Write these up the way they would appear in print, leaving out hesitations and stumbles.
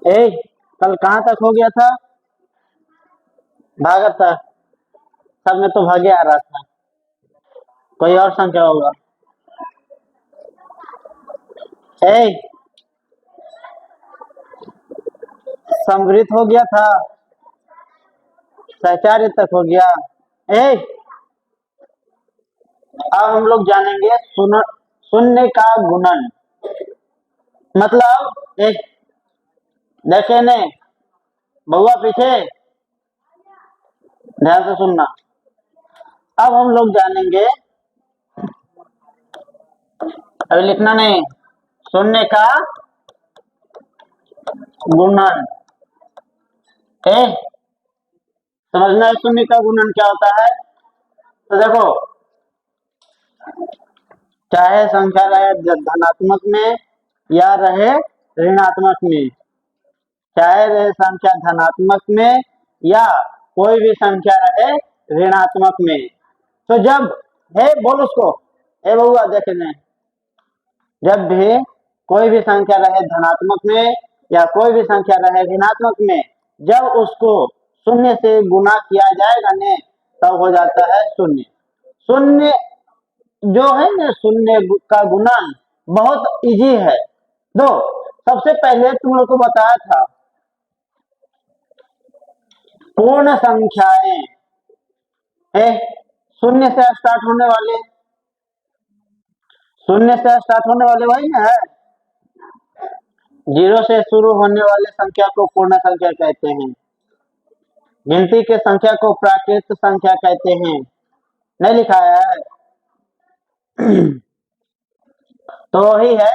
ए कल कहाँ तक हो गया था? भागा था। सब में तो भागे आ रहा था। कोई और संख्या होगा। ए समृद्ध हो गया था, सहचार्य तक हो गया। ए अब हम लोग जानेंगे शून्य का गुणन। मतलब एक देखे ने बउआ पीछे ध्यान से सुनना। अब हम लोग जानेंगे, अभी लिखना नहीं, शून्य का गुणन। ए समझना है शून्य का गुणन क्या होता है। तो देखो, चाहे संख्या रहे धनात्मक में या रहे ऋणात्मक में, चाहे रहे संख्या धनात्मक में या कोई भी संख्या रहे ऋणात्मक में, तो जब है बोल उसको, ए बउआ देखने, जब भी कोई भी संख्या रहे धनात्मक में या कोई भी संख्या रहे ऋणात्मक में, जब उसको शून्य से गुना किया जाएगा ने, तब हो जाता है शून्य। शून्य जो है ना, शून्य का गुणन बहुत इजी है। दो सबसे पहले तुम लोग को बताया था, पूर्ण संख्याएं शून्य से स्टार्ट होने वाले, शून्य से स्टार्ट होने वाले वही ना है। जीरो से शुरू होने वाले संख्या को पूर्ण संख्या कहते हैं। गिनती के संख्या को प्राकृत संख्या कहते हैं। नहीं लिखा है? तो वही है,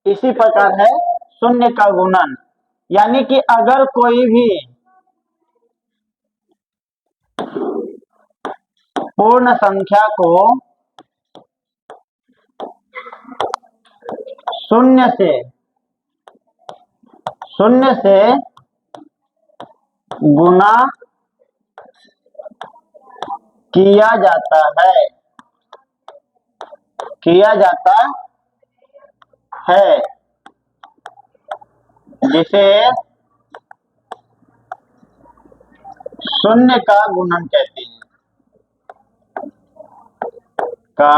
इसी प्रकार है शून्य का गुणन। यानी कि अगर कोई भी पूर्ण संख्या को शून्य से गुना किया जाता है जिसे शून्य का गुणन कहते हैं। का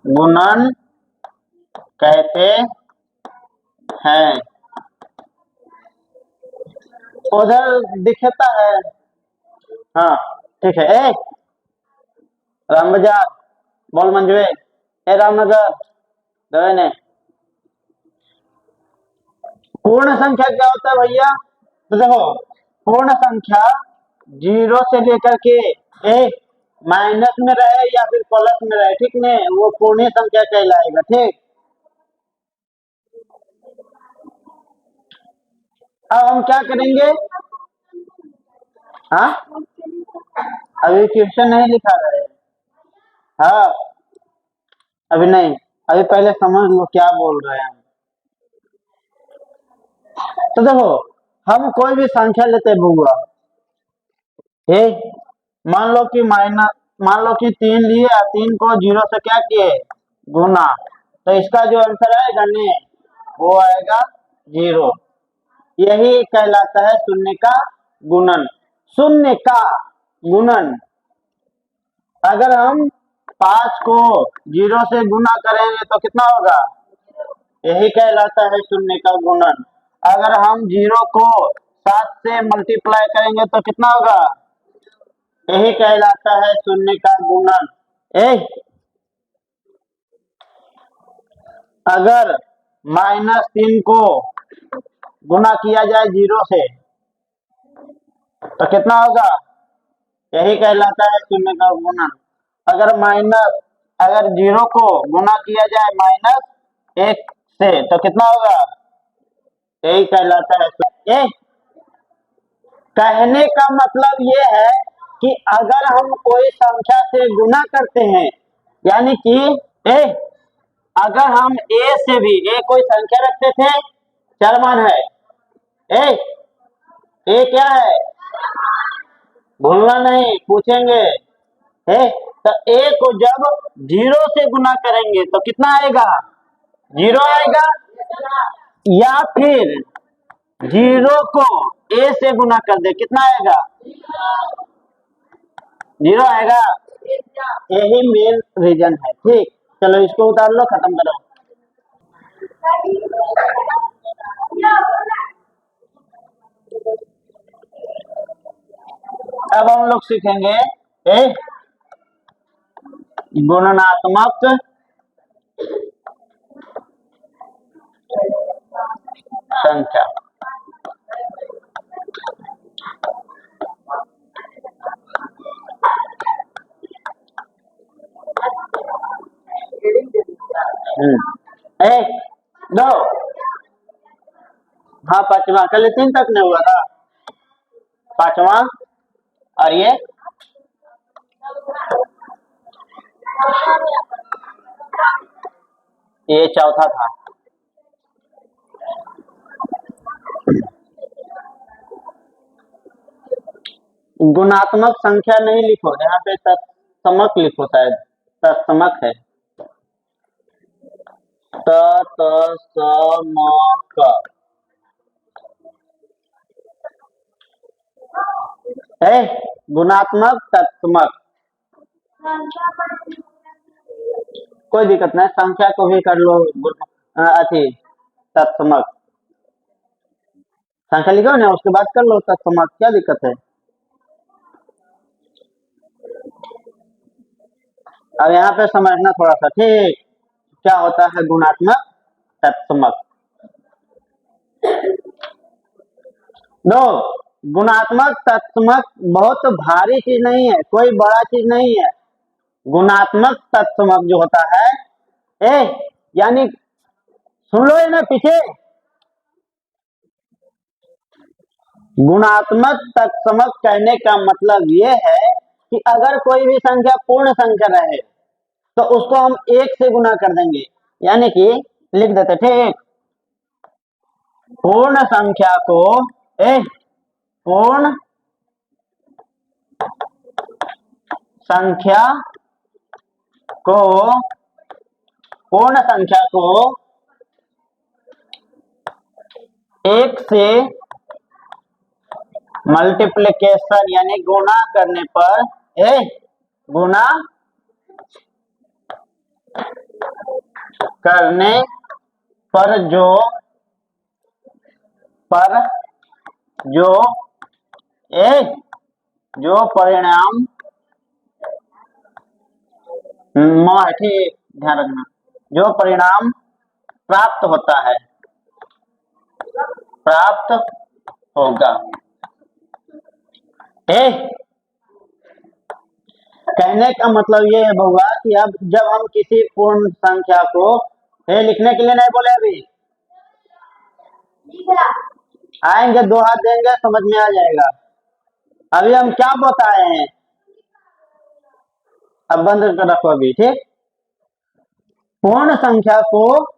गुणन कहते हैं। उधर दिखता है। हाँ ठीक है। ए राम बाजार बोल मंजुए, ए रामनगर दवे ने। पूर्ण संख्या क्या होता है भैया? तो देखो, पूर्ण संख्या जीरो से लेकर के माइनस में रहे या फिर प्लस में रहे, ठीक ने, वो पूर्ण संख्या कहलाएगा। ठीक, अब हम क्या करेंगे? हाँ अभी क्वेश्चन नहीं लिखा रहे। हाँ अभी नहीं, अभी पहले समझ लो क्या बोल रहे हैं हम। तो देखो, हम कोई भी संख्या लेते बुआ, मान लो कि 3 लिए, 3 को 0 से क्या किए? गुना। तो इसका जो आंसर आएगा ने, वो आएगा 0। यही कहलाता है शून्य का गुणन। शून्य का गुणन, अगर हम 5 को 0 से गुना करेंगे तो कितना होगा? यही कहलाता है शून्य का गुणन। अगर हम 0 को 7 से मल्टीप्लाई करेंगे तो कितना होगा? यही कहलाता है शून्य का गुणन। अगर -3 को गुना किया जाए 0 से तो कितना होगा? यही कहलाता है शून्य का गुणन। अगर 0 को गुना किया जाए -1 से तो कितना होगा? यही कहलाता है। कहने का मतलब ये है कि अगर हम कोई संख्या से गुना करते हैं, यानी कि अगर हम a से भी कोई संख्या रखते थे, चरमान है, ए क्या है? भूलना नहीं, पूछेंगे। तो a को जब 0 से गुना करेंगे तो कितना आएगा? 0 आएगा। या फिर 0 को a से गुना कर दे, कितना आएगा? 0 आएगा। यही मेन रीजन है। ठीक, चलो इसको उतार लो, खत्म करो। अब हम लोग सीखेंगे गुणनात्मक संख्या। एक, दो, हाँ पांचवा, कल 3 तक नहीं हुआ था, पांचवा। और ये चौथा था। गुणात्मक संख्या नहीं लिखो, यहाँ पे तत्समक लिखो, शायद तत्समक है, तत्समक। गुणात्मक तत्समक, कोई दिक्कत नहीं, संख्या को भी कर लो अथी तत्समक। संख्या लिखो ना, उसके बाद कर लो तत्समक, क्या दिक्कत है? अब यहाँ पे समझना थोड़ा सा, ठीक, क्या होता है गुणात्मक तत्समक। दो, गुणात्मक तत्समक बहुत भारी चीज नहीं है, कोई बड़ा चीज नहीं है। गुणात्मक तत्समक जो होता है यानी सुन लो ये ना पीछे, गुणात्मक तत्समक कहने का मतलब ये है कि अगर कोई भी संख्या पूर्ण संख्या रहे तो उसको हम 1 से गुना कर देंगे, यानी कि लिख देते, ठीक, पूर्ण संख्या को पूर्ण संख्या को पूर्ण संख्या को 1 से मल्टीप्लिकेशन यानी गुणा करने पर गुणा करने पर जो परिणाम, ठीक ध्यान रखना, जो परिणाम प्राप्त होता है, प्राप्त होगा। कहने का मतलब ये है बउआ कि अब जब हम किसी पूर्ण संख्या को लिखने के लिए नहीं बोले, अभी आएंगे 2 हाथ देंगे समझ में आ जाएगा। अभी हम क्या बताए हैं, अब बंद कर रखो अभी, ठीक। पूर्ण संख्या को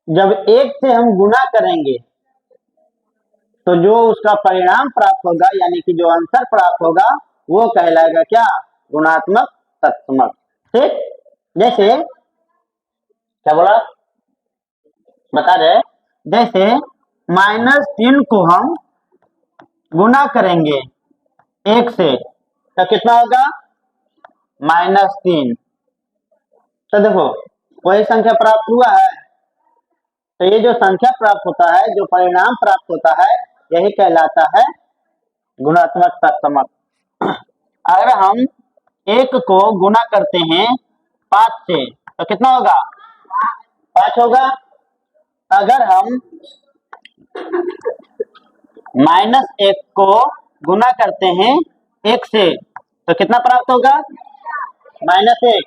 जब 1 से हम गुना करेंगे तो जो उसका परिणाम प्राप्त होगा, यानी कि जो आंसर प्राप्त होगा, वो कहलाएगा क्या? गुणात्मक तत्समक। ठीक, जैसे क्या बोला, बता रहे, जैसे -3 को हम गुना करेंगे 1 से तो कितना होगा? -3। तो देखो वही संख्या प्राप्त हुआ है, तो ये जो संख्या प्राप्त होता है, जो परिणाम प्राप्त होता है, यही कहलाता है गुणात्मक तत्समक। अगर हम 1 को गुना करते हैं 5 से तो कितना होगा? 5 होगा। अगर हम -1 को गुना करते हैं 1 से तो कितना प्राप्त होगा? -1।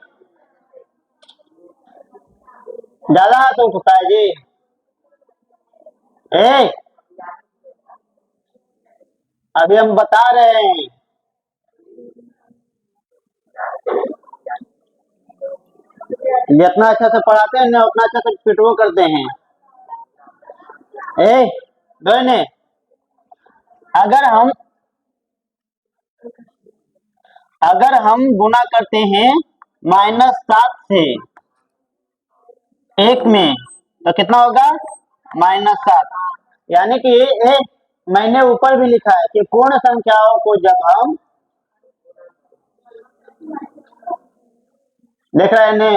ज्यादा हाथ उठता है जी, अभी हम बता रहे हैं। जितना अच्छा से पढ़ाते हैं ना उतना अच्छा से पिटवो करते हैं। दोने अगर हम गुना करते हैं -7 से 1 में तो कितना होगा? -7। यानी कि मैंने ऊपर भी लिखा है कि पूर्ण संख्याओं को जब हम देख रहे हैं ने,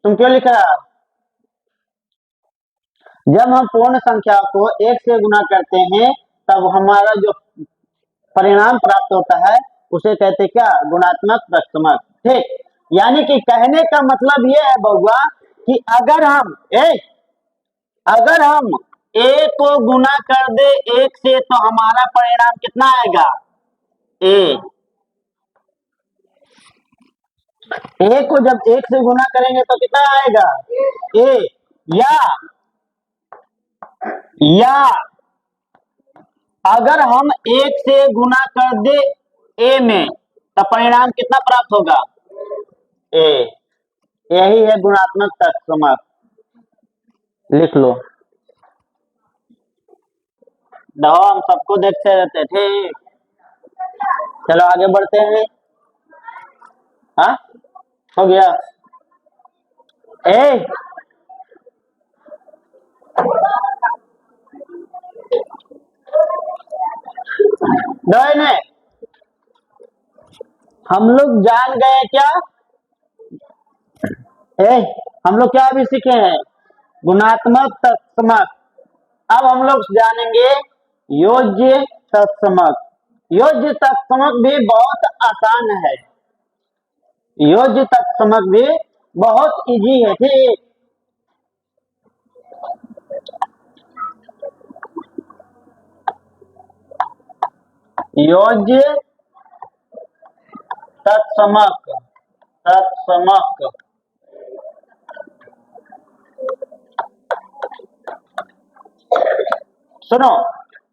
तुम क्यों लिख रहा? जब हम पूर्ण संख्या को 1 से गुना करते हैं तब हमारा जो परिणाम प्राप्त होता है उसे कहते क्या? गुणात्मक प्रक्षमक। ठीक, यानी कि कहने का मतलब यह है बउआ कि अगर हम ए को गुना कर दे 1 से तो हमारा परिणाम कितना आएगा? ए। ए को जब 1 से गुना करेंगे तो कितना आएगा? ए। या अगर हम 1 से गुना कर दे ए में तो परिणाम कितना प्राप्त होगा? ए। यही है गुणात्मक प्रक्षमक। लिख लो। देखो हम सबको देखते रहते। ठीक, चलो आगे बढ़ते हैं। हाँ, हो गया। ए ने हम लोग जान गए क्या? हम लोग क्या भी सीखे हैं? गुणात्मक तत्समक। अब हम लोग जानेंगे योज्य तत्समक। योज्य तत्समक भी बहुत आसान है। योज्य तत्समक भी बहुत इजी है। ठीक, योज्य तत्समक। सुनो,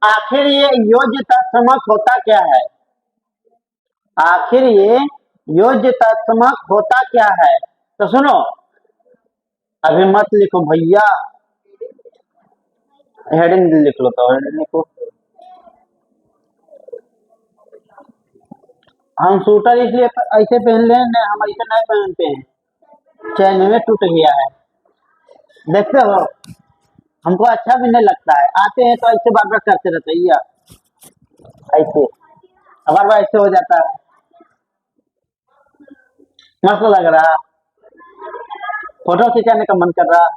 आखिर ये योज्य तत्समक होता क्या है? आखिर ये योज्य तत्समक होता क्या है? तो सुनो, अभी मत लिखो भैया, हेडिंग लिख लो। तो हेडिंग लिखो। हम सूटर इसलिए ऐसे पहन ले, हम ऐसे नहीं पहनते हैं, चैन में टूट गया है। देखते हो, हमको अच्छा भी नहीं लगता है। आते हैं तो ऐसे बार बार करते रहते हैं, ऐसे बार बार ऐसे हो जाता है। मस्त लग रहा, फोटो खिंचाने का मन कर रहा।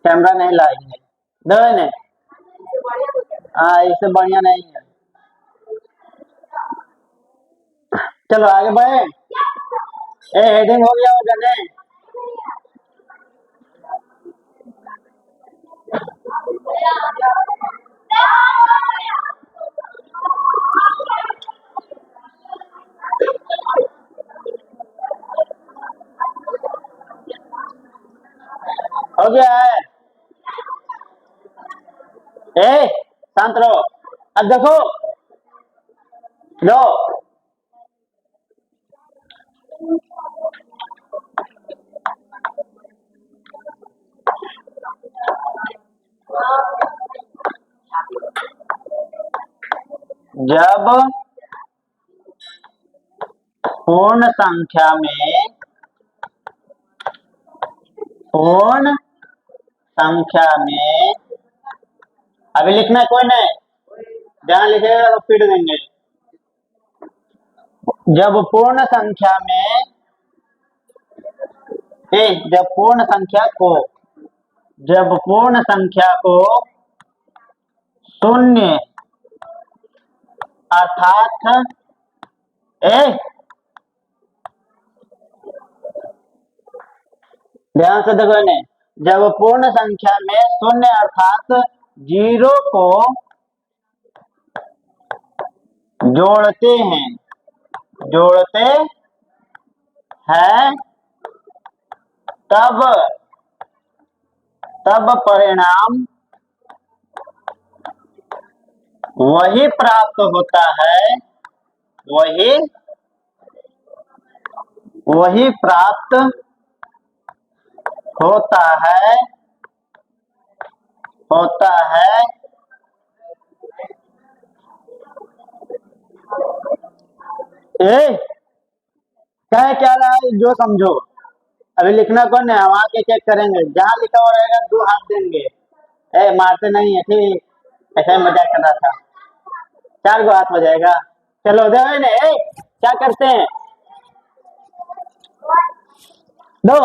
कैमरा नहीं लाएंगे दो ने। हाँ, इससे बढ़िया नहीं है। चलो आगे बढ़े। हेडिंग हो गया होगा ने? हो गया है। शांत रहो। अब देखो, लो जब पूर्ण संख्या में अभी लिखना कोई नहीं, जहां लिखेगा तो पीट देंगे। जब पूर्ण संख्या को शून्य अर्थात ध्यान से देखो इन्हें, जब पूर्ण संख्या में शून्य अर्थात 0 को जोड़ते हैं तब परिणाम वही प्राप्त होता है कह क्या रहा है जो समझो। अभी लिखना कौन है, हम आके चेक करेंगे, जहाँ लिखा हुआ रहेगा 2 हाथ देंगे। मारते नहीं है ठीक, ऐसा ही मजाक कर रहा था। 4 गो हाथ हो जाएगा। चलो दे ने, क्या करते हैं, दो।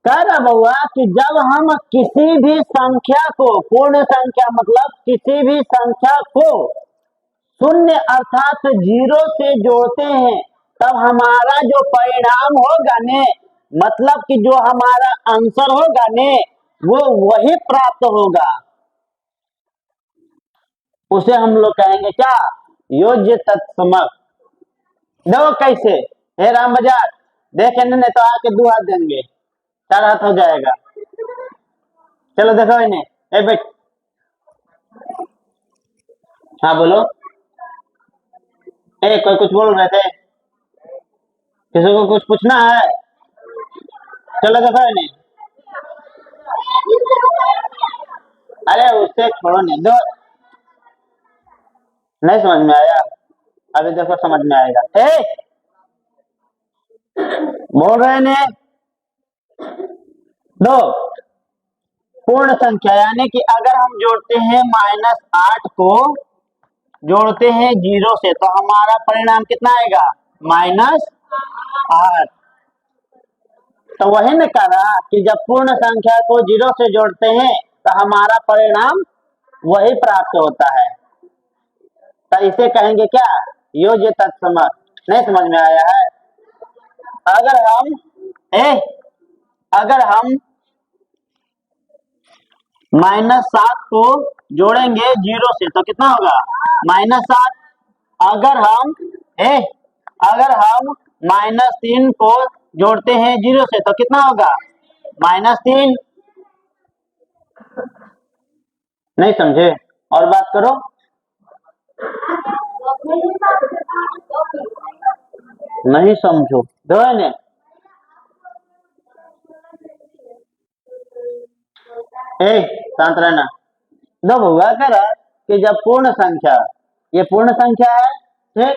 कह रहा बउआ कि जब हम किसी भी संख्या को, पूर्ण संख्या मतलब किसी भी संख्या को शून्य अर्थात 0 से जोड़ते हैं, तब हमारा जो परिणाम होगा ने, मतलब कि जो हमारा आंसर होगा ने, वो वही प्राप्त होगा। उसे हम लोग कहेंगे क्या, योज्य तत्समक। देखो कैसे, हे राम बाजार देखे नहीं तो आके 2 हाथ देंगे, 4 हाथ हो जाएगा। चलो देखो इन्हें, बेट, हाँ बोलो। कोई कुछ बोल रहे थे, किसी को कुछ पूछना है? चलो देखो इन्हें, अरे उससे छोड़ो नहीं दो, नहीं समझ में आया, अभी देखो समझ में आएगा। बोल रहे ने, दो पूर्ण संख्या यानी कि अगर हम जोड़ते हैं -8 को जोड़ते हैं 0 से, तो हमारा परिणाम कितना आएगा, -8। तो वही ने कहा कि जब पूर्ण संख्या को 0 से जोड़ते हैं तो हमारा परिणाम वही प्राप्त होता है। तो इसे कहेंगे क्या, योज्य तत्समक। नहीं समझ में आया है? अगर हम अगर हम -7 को जोड़ेंगे 0 से तो कितना होगा, -7। अगर हम -3 को जोड़ते हैं 0 से तो कितना होगा, -3। नहीं समझे, और बात करो। नहीं समझो दो ने, शांत रहना। दो हुआ कर कि जब पूर्ण संख्या, ये पूर्ण संख्या है ठीक,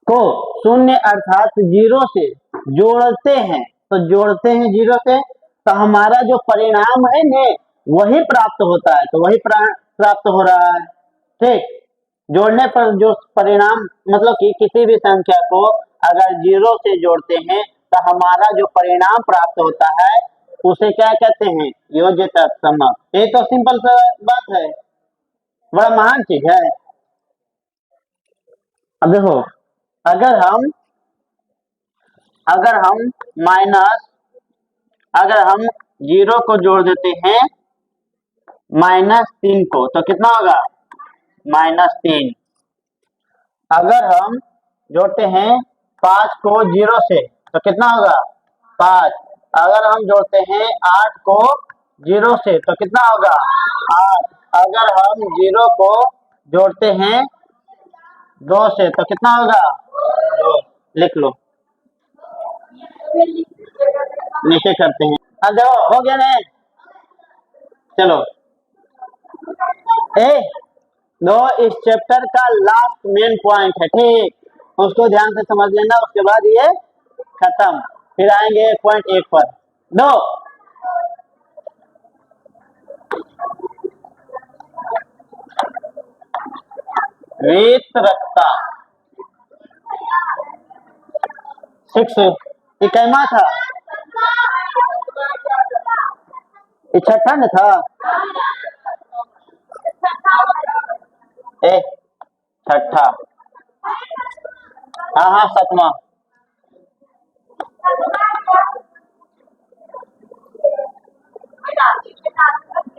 को शून्य अर्थात 0 से जोड़ते हैं, तो जोड़ते हैं 0 से, तो हमारा जो परिणाम है ने वही प्राप्त होता है। तो वही प्राप्त हो रहा है ठीक। जोड़ने पर जो परिणाम, मतलब कि किसी भी संख्या को अगर 0 से जोड़ते हैं तो हमारा जो परिणाम प्राप्त होता है उसे क्या कहते हैं, योज्य तत्समक। ये तो सिंपल सा बात है, बड़ा महान चीज है। अब देखो, अगर हम माइनस, अगर हम 0 को जोड़ देते हैं -3 को तो कितना होगा, -3। अगर हम जोड़ते हैं 5 को 0 से तो कितना होगा, 5। अगर हम जोड़ते हैं 8 को 0 से तो कितना होगा, 8। अगर हम 0 को जोड़ते हैं 2 से तो कितना होगा, 2। लिख लो, नीचे करते हैं। अब देखो हो गया ना। चलो दो, इस चैप्टर का लास्ट मेन पॉइंट है ठीक, उसको ध्यान से समझ लेना, उसके बाद ये खत्म। फिर आएंगे पॉइंट 1 पर। दो, वितरकता 6, ये कैमा था, ये छठा न था, छठा, हाँ 7वां।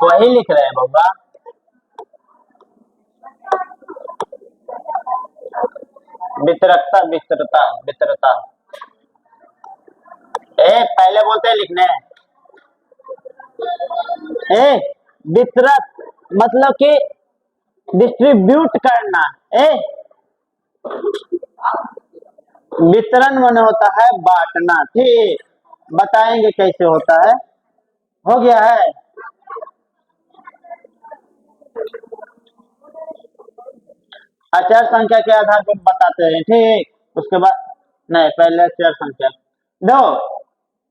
वही लिख रहे हैं बाबा, वितरकता विस्तृता वितरता। पहले बोलते हैं लिखने, वितरक मतलब कि डिस्ट्रीब्यूट करना। वितरण माने होता है बांटना ठीक, बताएंगे कैसे होता है। हो गया है, अचर संख्या के आधार पर बताते हैं ठीक। उसके बाद नहीं, पहले अचर संख्या। दो,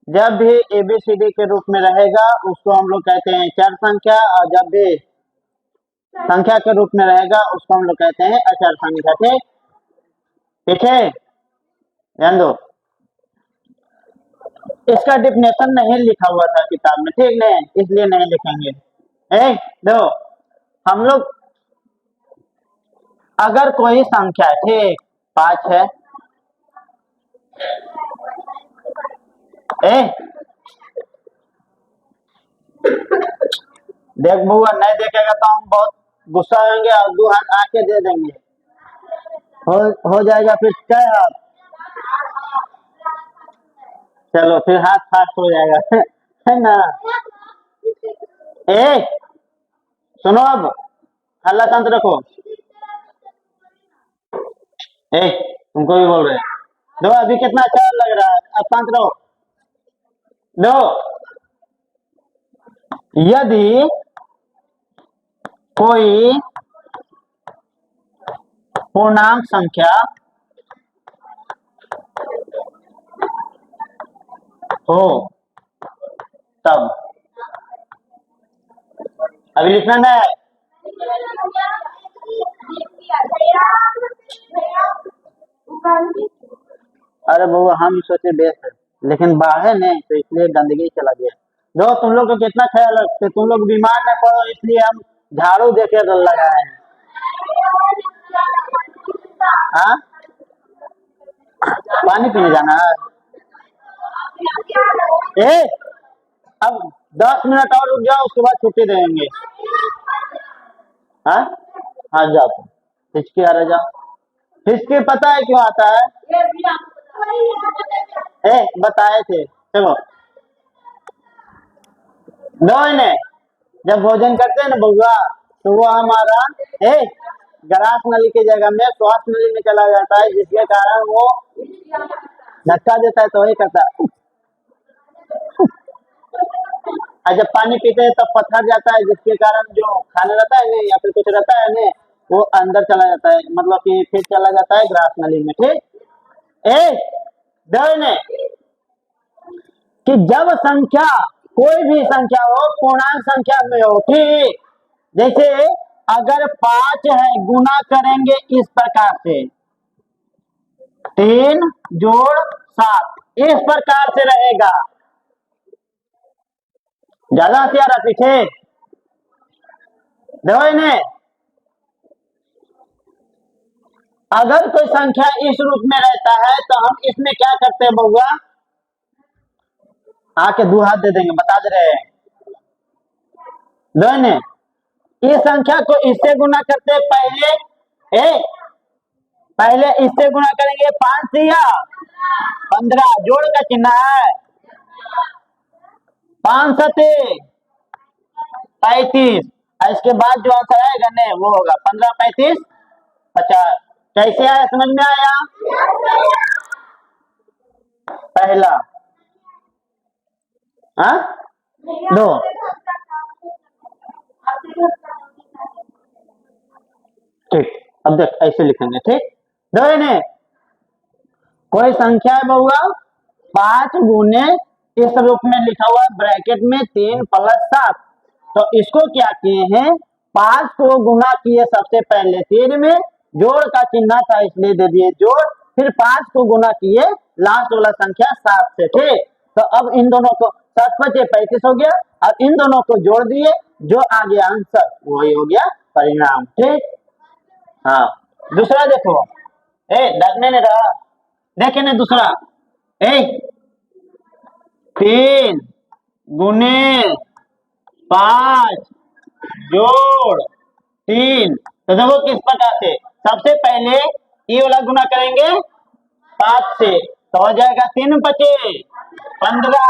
जब भी ABCD के रूप में रहेगा उसको हम लोग कहते हैं चर संख्या, और जब भी संख्या के रूप में रहेगा उसको हम लोग कहते हैं अचर संख्या। ठीक ठीक है, ध्यान दो। इसका डिफिनेशन नहीं लिखा हुआ था किताब में, ठीक नहीं, इसलिए नहीं लिखेंगे। दो हम लोग अगर कोई संख्या, ठीक 5 है, देख बुआ नहीं देखेगा तो हम बहुत गुस्सा होंगे और 2 हाथ आके दे देंगे, हो जाएगा फिर क्या हाथ, चलो फिर हाथ फास्ट हो जाएगा है ना। सुनो, अब हल्ला शांत रखो। तुमको भी बोल रहे हैं। दो अभी कितना अच्छा लग रहा है, अब शांत रहो। दो यदि कोई पूर्णांक संख्या हो तब, अभी लिखना ना है, अरे बउआ हम सोचे बेस है लेकिन बाहर नहीं तो इसलिए गंदगी चला गया। जो तुम लोग को कितना ख्याल रखते, तुम लोग बीमार न पड़ो इसलिए हम झाड़ू देके लगाए हैं। हाँ पानी पीने जाना है, अब 10 मिनट और रुक जाओ उसके बाद छुट्टी देंगे। हाँ हाँ जाओ, हिचकी आ रहा, जाओ। हिचकी पता है क्यों आता है, बताए थे, चलो दो ने जब भोजन करते हैं ना बउआ तो वो हमारा ग्रास नली की जगह में श्वास नली में चला जाता है, जिसके कारण वो धक्का देता है तो वही करता है। और जब पानी पीते हैं तब पत्थर जाता है, जिसके कारण जो खाना रहता है ना या फिर कुछ रहता है ना वो अंदर चला जाता है, मतलब कि फिर चला जाता है ग्रास नली में। ठीक ने कि जब संख्या कोई भी संख्या हो पूर्णांक संख्या में हो, ठीक जैसे अगर 5 है गुना करेंगे इस प्रकार से 3 जोड़ 7 इस प्रकार से रहेगा, ज्यादा हथियार पीछे देखो ने। अगर कोई संख्या इस रूप में रहता है तो हम इसमें क्या करते हैं बउआ, आके 2 हाथ दे देंगे, बता दे रहे हैं। दो ने इस संख्या को इससे गुना करते पहले इससे गुना करेंगे 5 से या 15 जोड़ का चिन्ह है, 5 सते 35, इसके बाद जो आंसर आएगा ने वो होगा 15 35 50। कैसे आया, समझ में आया? पहला दो ठीक, अब देख ऐसे लिखेंगे, ठीक दो ने कोई संख्या है बउआ 5 गुने इस रूप में लिखा हुआ है ब्रैकेट में 3 + 7, तो इसको क्या किए हैं 5 को गुना किए सबसे पहले 3 में, जोड़ का चिन्ह था इसलिए दे दिए जोड़, फिर 5 को गुना किए लास्ट वाला संख्या 7 से। ठीक, तो अब इन दोनों को 7 × 5 = 35 हो गया, अब इन दोनों को जोड़ दिए, जो आ गया आंसर वही हो गया परिणाम। ठीक, हाँ दूसरा देखो, डरने नहीं रहा, देखे ना दूसरा 3 गुने 5 जोड़ 3, तो देखो किस प्रकार से, सबसे पहले ये वाला गुना करेंगे 5 से तो हो जाएगा 3 × 5 = 15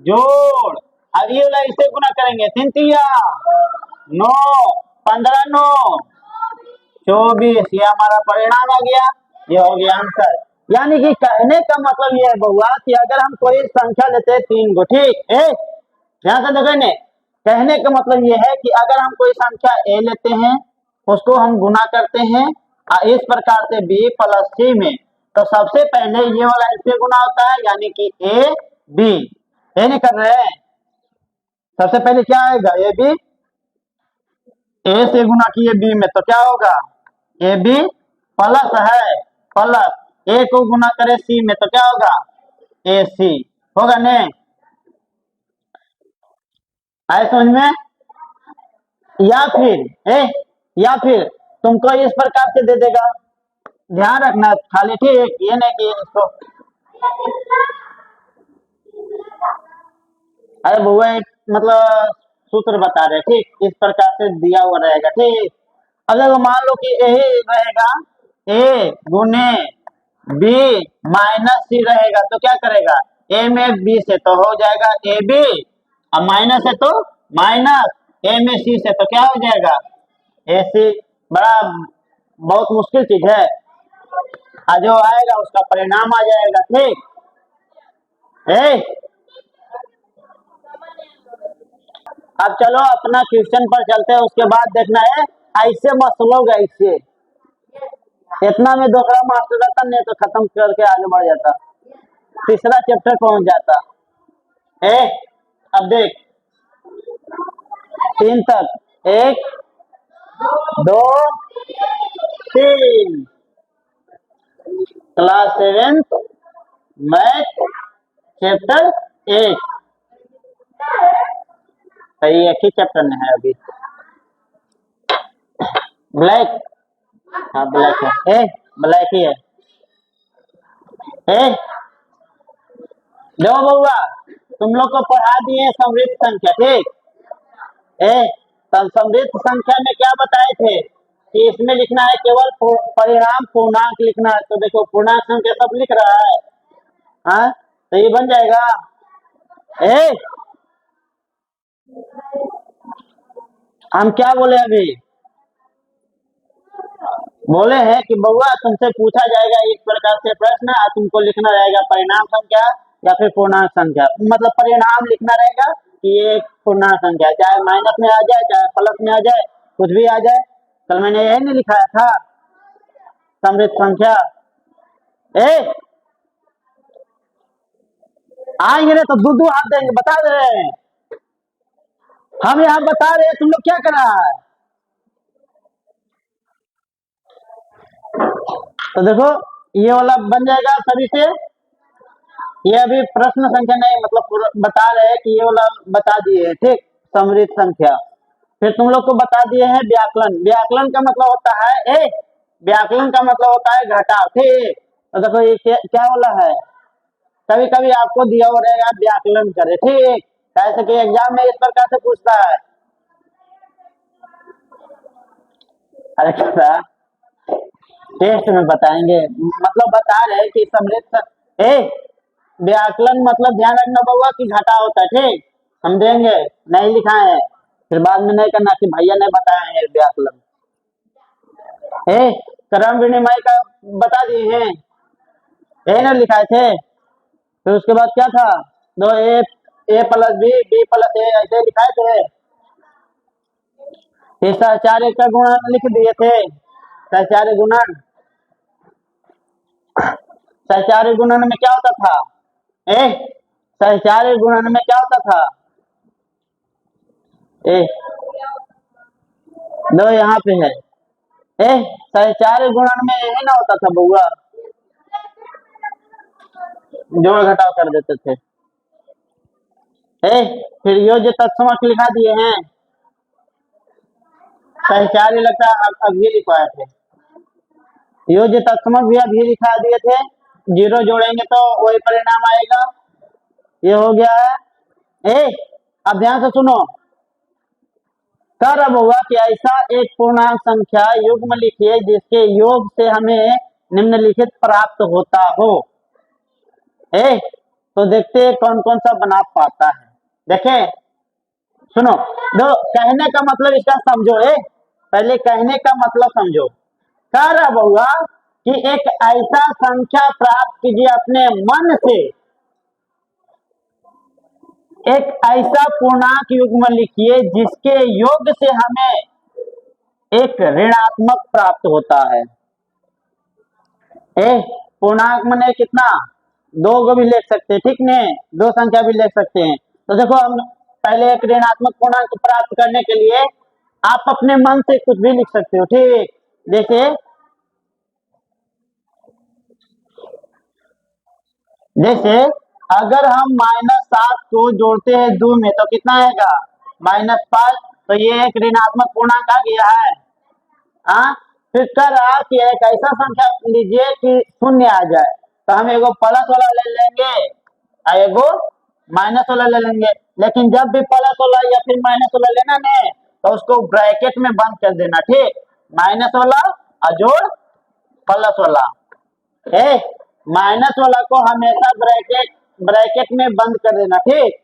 जोड़, अब ये वाला इसे गुना करेंगे 3 × 3 = 9, 15 × 9 = 24, ये हमारा परिणाम आ गया, ये हो गया आंसर। यानी कि कहने का मतलब ये है बउआ कि अगर हम कोई संख्या लेते हैं 3 गो, ठीक यहाँ से देखो ने, कहने का मतलब ये है कि अगर हम कोई संख्या a लेते हैं उसको हम गुना करते हैं इस प्रकार से b + c में, तो सबसे पहले ये वाला इससे गुना होता है यानी कि a b, ये नहीं कर रहे हैं। सबसे पहले क्या आएगा, ए बी, ए से गुना किए बी में तो क्या होगा, ए बी प्लस है, प्लस ए को गुना करे सी में तो क्या होगा, ए सी होगा ने। आए समझ में। या फिर तुमको इस प्रकार से दे देगा, ध्यान रखना खाली, ठीक, ये नहीं कि इसको, अरे बुआ एक मतलब सूत्र बता रहे, ठीक, इस प्रकार से दिया हुआ रहेगा, ठीक। अब देखो मान लो कि यही रहेगा, ए गुने बी माइनस सी रहेगा तो क्या करेगा, ए में बी से तो हो जाएगा ए बी, और माइनस है तो माइनस, ए में सी से तो क्या हो जाएगा, ए सी। बड़ा बहुत मुश्किल चीज है, जो आएगा उसका परिणाम आ जाएगा, ठीक। ए अब चलो अपना क्वेश्चन पर चलते हैं, उसके बाद देखना है ऐसे मसलों ऐसे, इतना में दूसरा मास्टर रहता, नहीं तो खत्म करके आगे बढ़ जाता, तीसरा चैप्टर पहुंच जाता। अब देख 3 तक, 1 2 3, क्लास 7 मैथ चैप्टर 1, सही, एक ही चैप्टर में है अभी। ब्लैक, हाँ ब्लैक है, ब्लैक ही है। दो बउआ तुम लोग को पढ़ा दिए समृद्ध संख्या, ठीक। समृद्ध संख्या में क्या बताए थे कि इसमें लिखना है केवल परिणाम पूर्णांक लिखना है, तो देखो पूर्णांक संख्या सब लिख रहा है, हाँ तो ये बन जाएगा। हम क्या बोले अभी, बोले हैं कि बउआ तुमसे पूछा जाएगा एक प्रकार से प्रश्न, तुमको लिखना रहेगा परिणाम संख्या या फिर पूर्णांक संख्या, मतलब परिणाम लिखना रहेगा कि ये पूर्णांक संख्या, चाहे माइनस में आ जाए चाहे प्लस में आ जाए, कुछ भी आ जाए। कल मैंने यही नहीं लिखाया था समृद्ध संख्या। आएंगे ना तो दो हाथ देंगे, बता दे रहे हैं हम, यहाँ बता रहे हैं, तुम लोग क्या कर रहा है। तो देखो ये वाला बन जाएगा सभी से, ये अभी प्रश्न संख्या नहीं, मतलब बता रहे हैं कि ये वाला बता दिए, ठीक, समृद्ध संख्या। फिर तुम लोग को बता दिए हैं व्याकलन, व्याकलन का मतलब होता है व्याकलन का मतलब होता है घटाव, ठीक। तो देखो ये क्या वाला है, कभी कभी आपको दिया हुआ रहेगा व्याकलन करे, ठीक, ऐसे कि एग्जाम में इस प्रकार से पूछता है। अरे क्या टेस्ट में बताएंगे, मतलब बता रहे कि समृद्ध व्याकरण मतलब ध्यान रखना बउआ कि घटा होता है, ठीक, हम देंगे, नहीं लिखा है फिर बाद में नहीं करना कि भैया ने बताया है व्याकरण। क्रम विनिमय का बता दिए हैं, यही ना लिखाए थे। फिर उसके बाद क्या था, दो ए प्लस बी प्लस ए, ऐसे लिखाए थे। फिर सहचार्य का गुणन लिख दिए थे, सहचार्य गुणन, सहचार्य गुणन में क्या होता था, सहचार्य गुणन में क्या होता था, दो यहाँ पे है, सहचार्य गुणन में यही ना होता था बउआ, जोड़ घटाव कर देते थे। फिर योज्य तत्समक लिखा दिए हैं, सहचार्य लगता है अभी लिखवाए थे, योज्य तत्समक भी अभी लिखा दिए थे, जीरो जोड़ेंगे तो वही परिणाम आएगा, ये हो गया है। अब ध्यान से सुनो, कर अब हुआ कि ऐसा एक पूर्णांक संख्या युग्म लिखिए जिसके योग से हमें निम्नलिखित प्राप्त होता हो। तो देखते हैं कौन कौन सा बना पाता है। देखे सुनो, दो कहने का मतलब इसका समझो, पहले कहने का मतलब समझो। कर अब हुआ कि एक ऐसा संख्या प्राप्त कीजिए अपने मन से, एक ऐसा पूर्णांक युग्म लिखिए जिसके योग से हमें एक ऋणात्मक प्राप्त होता है। पूर्णांक मने कितना, दो को भी लिख सकते हैं, ठीक ने, दो संख्या भी लिख सकते हैं। तो देखो हम पहले एक ऋणात्मक पूर्णांक प्राप्त करने के लिए आप अपने मन से कुछ भी लिख सकते हो, ठीक। जैसे अगर हम -7 को जोड़ते हैं 2 में तो कितना आएगा, -5। तो ये एक ऋणात्मक पूर्णांक आ गया है। हाँ, फिर कर कि एक ऐसा संख्या लीजिए कि शून्य आ जाए, तो हम एगो प्लस वाला ले लेंगे और एगो माइनस वाला ले लेंगे। लेकिन जब भी प्लस वाला या फिर माइनस वाला लेना ने तो उसको ब्रैकेट में बंद कर देना, ठीक। माइनस वाला अजोड़ प्लस वाला, माइनस वाला को हमेशा ब्रैकेट ब्रैकेट में बंद कर देना, ठीक।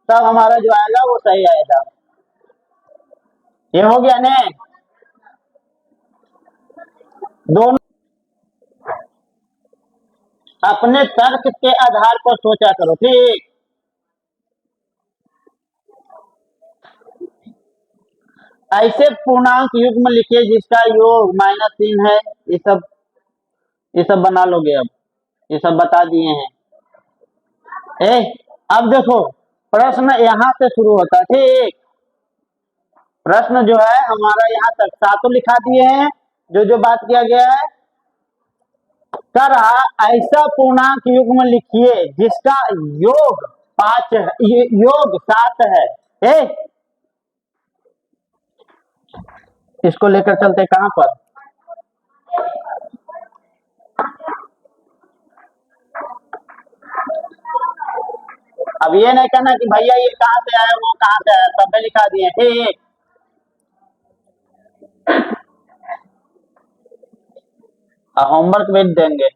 तब हमारा जो आएगा वो सही आएगा। ये हो गया ने। दोनों अपने तर्क के आधार पर सोचा करो, ठीक। ऐसे पूर्णांक युग्म लिखिए जिसका योग -3 है। ये सब बना लोगे, अब ये सब बता दिए हैं। अब देखो प्रश्न यहाँ से शुरू होता है, ठीक। प्रश्न जो है हमारा यहाँ तक सातों लिखा दिए हैं, जो जो बात किया गया है। कर ऐसा पूर्णांक युग्म लिखिए जिसका योग 5 है, योग 7 है। इसको लेकर चलते कहां पर, अब ये नहीं कहना कि भैया ये कहां से आया वो कहां से आया, सब में लिखा दिए, ठीक। होमवर्क भी देंगे,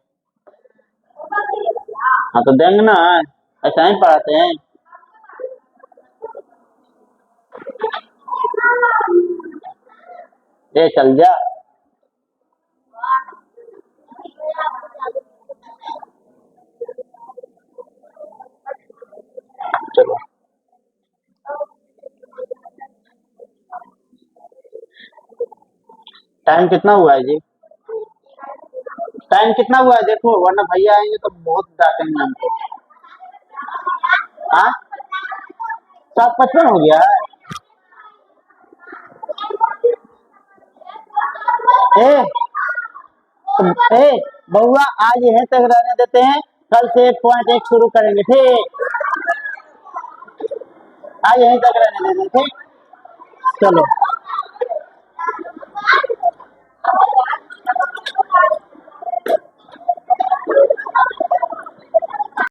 हाँ तो देंगे ना, ऐसा ही पढ़ाते हैं। ये चल जा, चलो। टाइम कितना हुआ है जी, टाइम कितना हुआ है देखो, वरना भैया आएंगे तो बहुत डांटेंगे हमको। हाँ 7:55 हो गया है। बउआ आज यहीं तक रहने देते हैं, कल से 1.1 शुरू करेंगे, ठीक। आज यहीं तक रहने देते हैं, ठीक। चलो।